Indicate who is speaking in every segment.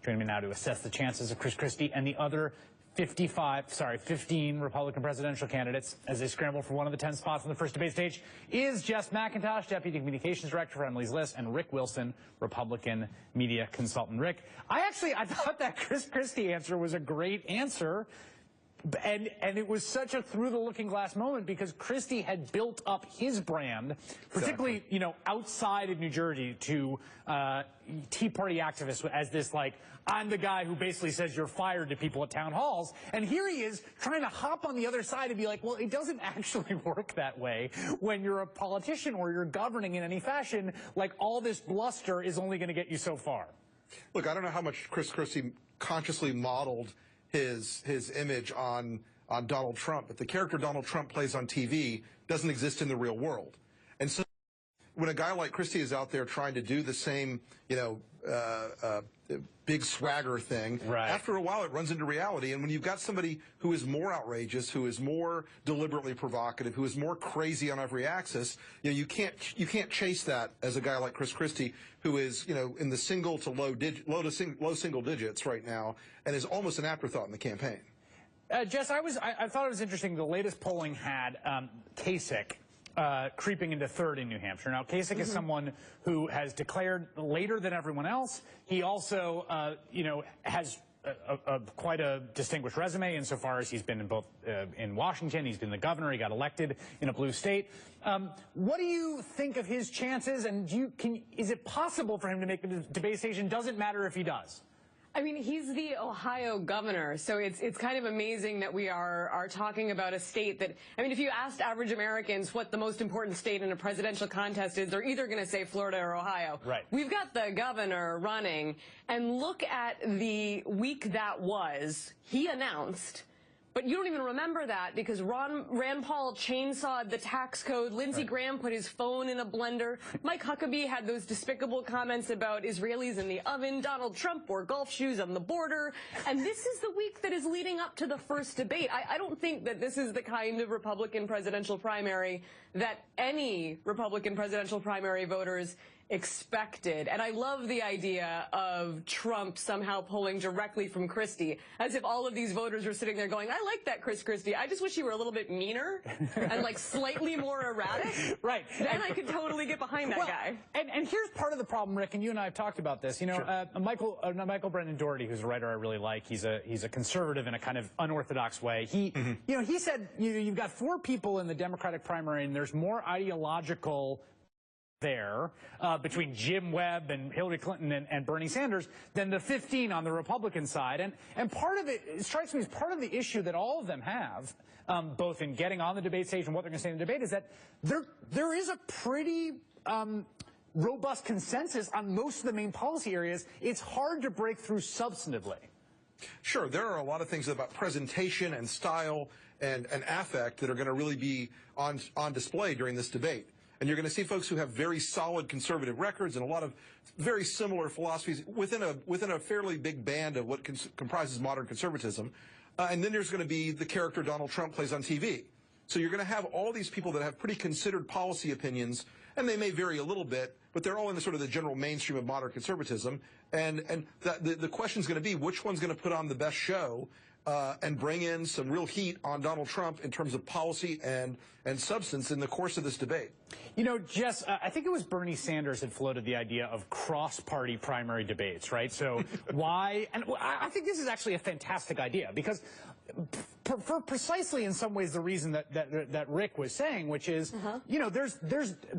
Speaker 1: Joining me now to assess the chances of Chris Christie and the other 15 Republican presidential candidates as they scramble for one of the 10 spots on the first debate stage is Jess McIntosh, Deputy Communications Director for Emily's List, and Rick Wilson, Republican media consultant. Rick, I thought that Chris Christie answer was a great answer. And it was such a through-the-looking-glass moment because Christie had built up his brand, particularly, you know, outside of New Jersey, to Tea Party activists as this, like, I'm the guy who basically says you're fired to people at town halls. And here he is trying to hop on the other side and be like, well, it doesn't actually work that way when you're a politician or you're governing in any fashion. Like, all this bluster is only going to get you so far.
Speaker 2: Look, I don't know how much Chris Christie consciously modeled his image on Donald Trump, but the character Donald Trump plays on TV doesn't exist in the real world. And so when a guy like Christie is out there trying to do the same, you know, big swagger thing,
Speaker 1: right,
Speaker 2: after a while it runs into reality. And when you've got somebody who is more outrageous, who is more deliberately provocative, who is more crazy on every axis, you know, you can't chase that as a guy like Chris Christie, who is, you know, in the single to low single digits right now, and is almost an afterthought in the campaign.
Speaker 1: Jess, I thought it was interesting. The latest polling had Kasich creeping into third in New Hampshire. Now, Kasich is someone who has declared later than everyone else. He also, you know, has quite a distinguished resume insofar as he's been in both in Washington. He's been the governor. He got elected in a blue state. What do you think of his chances? And is it possible for him to make the debate station? Doesn't matter if he does.
Speaker 3: I mean, he's the Ohio governor, so it's kind of amazing that we are talking about a state that, I mean, if you asked average Americans what the most important state in a presidential contest is, they're either going to say Florida or Ohio.
Speaker 1: Right.
Speaker 3: We've got the governor running, and look at the week that was. He announced, but you don't even remember that because Rand Paul chainsawed the tax code. Lindsey Graham put his phone in a blender. Mike Huckabee had those despicable comments about Israelis in the oven. Donald Trump wore golf shoes on the border. And this is the week that is leading up to the first debate. I don't think that this is the kind of Republican presidential primary that any Republican presidential primary voters expected. And I love the idea of Trump somehow pulling directly from Christie, as if all of these voters were sitting there going, I like that Chris Christie. I just wish he were a little bit meaner and like slightly more erratic.
Speaker 1: Right.
Speaker 3: Then I could totally get behind that guy.
Speaker 1: And here's part of the problem, Rick, and you and I have talked about this. You know, Michael Brendan Doherty, who's a writer I really like, he's a conservative in a kind of unorthodox way. He you know, he said you've got 4 people in the Democratic primary, and there's more ideological there between Jim Webb and Hillary Clinton and Bernie Sanders than the 15 on the Republican side. And part of it strikes me as part of the issue that all of them have, both in getting on the debate stage and what they're going to say in the debate, is that there is a pretty robust consensus on most of the main policy areas. It's hard to break through substantively.
Speaker 2: Sure, there are a lot of things about presentation and style and affect that are going to really be on display during this debate. And you're going to see folks who have very solid conservative records and a lot of very similar philosophies within a fairly big band of what comprises modern conservatism. And then there's going to be the character Donald Trump plays on TV. So you're going to have all these people that have pretty considered policy opinions, and they may vary a little bit, but they're all in the sort of the general mainstream of modern conservatism. And the question is going to be which one's going to put on the best show and bring in some real heat on Donald Trump in terms of policy and substance in the course of this debate.
Speaker 1: You know, Jess, I think it was Bernie Sanders had floated the idea of cross-party primary debates, right? So why? And I think this is actually a fantastic idea because for precisely in some ways the reason that Rick was saying, which is, you know, there's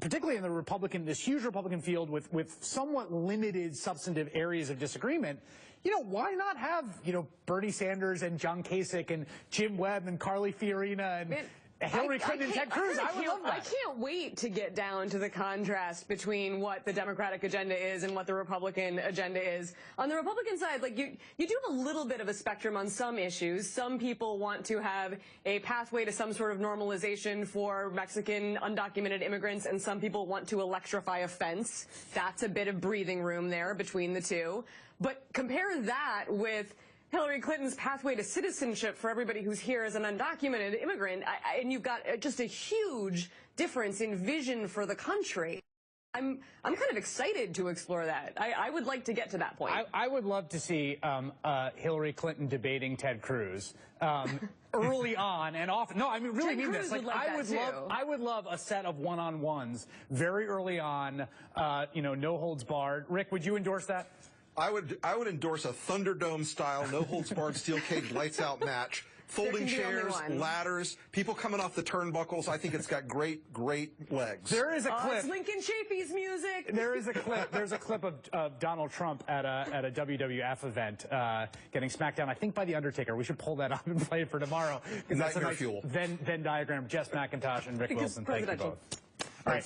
Speaker 1: particularly in the this huge Republican field with somewhat limited substantive areas of disagreement. You know, why not have, you know, Bernie Sanders and John Kasich and Jim Webb and Carly Fiorina and Hillary Clinton and Ted Cruz? I would love that.
Speaker 3: I can't wait to get down to the contrast between what the Democratic agenda is and what the Republican agenda is. On the Republican side, like you do have a little bit of a spectrum on some issues. Some people want to have a pathway to some sort of normalization for Mexican undocumented immigrants, and some people want to electrify a fence. That's a bit of breathing room there between the two. But compare that with Hillary Clinton's pathway to citizenship for everybody who's here as an undocumented immigrant, and you've got just a huge difference in vision for the country. I'm kind of excited to explore that. I would like to get to that point.
Speaker 1: I would love to see Hillary Clinton debating Ted Cruz early on and often. No, I mean really mean this. Like I would love a set of one-on-ones very early on. You know, no holds barred. Rick, would you endorse that?
Speaker 2: I would endorse a Thunderdome style, no holds barred, steel cage, lights out match. Folding chairs, ladders, people coming off the turnbuckles. I think it's got great legs.
Speaker 1: There is a clip.
Speaker 3: It's Lincoln Chafee's music.
Speaker 1: There is a clip. There's a clip of Donald Trump at a WWF event getting smacked down, I think, by The Undertaker. We should pull that up and play it for tomorrow.
Speaker 2: Nightmare fuel.
Speaker 1: Venn diagram. Jess McIntosh and Rick Wilson. Thank you both.